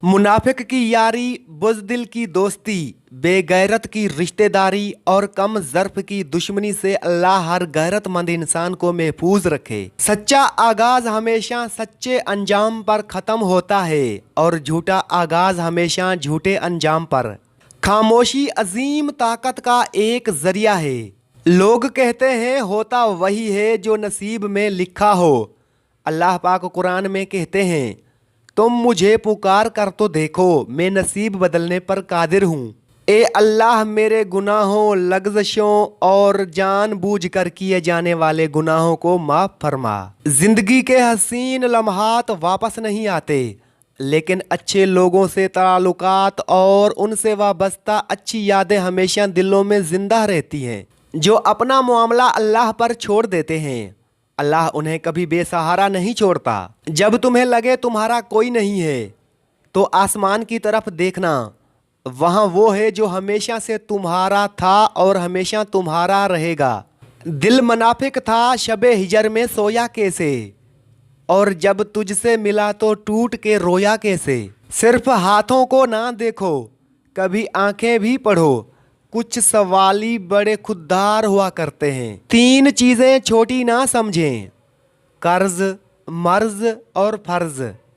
मुनाफिक की यारी, बुज़दिल की दोस्ती, बेगैरत की रिश्तेदारी और कम ज़र्फ़ की दुश्मनी से अल्लाह हर गैरतमंद इंसान को महफूज रखे। सच्चा आगाज़ हमेशा सच्चे अंजाम पर ख़त्म होता है और झूठा आगाज़ हमेशा झूठे अंजाम पर। खामोशी अजीम ताकत का एक ज़रिया है। लोग कहते हैं होता वही है जो नसीब में लिखा हो। अल्लाह पाक कुरान में कहते हैं, तुम मुझे पुकार कर तो देखो, मैं नसीब बदलने पर कादिर हूँ। ए अल्लाह, मेरे गुनाहों, लग़ज़शों और जानबूझकर किए जाने वाले गुनाहों को माफ़ फरमा। ज़िंदगी के हसीन लम्हात वापस नहीं आते, लेकिन अच्छे लोगों से ताल्लुकात और उनसे वाबस्ता अच्छी यादें हमेशा दिलों में ज़िंदा रहती हैं। जो अपना मामला अल्लाह पर छोड़ देते हैं, अल्लाह उन्हें कभी बेसहारा नहीं छोड़ता। जब तुम्हें लगे तुम्हारा कोई नहीं है, तो आसमान की तरफ देखना, वहाँ वो है जो हमेशा से तुम्हारा था और हमेशा तुम्हारा रहेगा। दिल मुनाफिक था शबे हिजर में सोया कैसे, और जब तुझसे मिला तो टूट के रोया कैसे। सिर्फ हाथों को ना देखो, कभी आंखें भी पढ़ो, कुछ सवाली बड़े खुददार हुआ करते हैं। 3 चीज़ें छोटी ना समझें, कर्ज, मर्ज और फर्ज।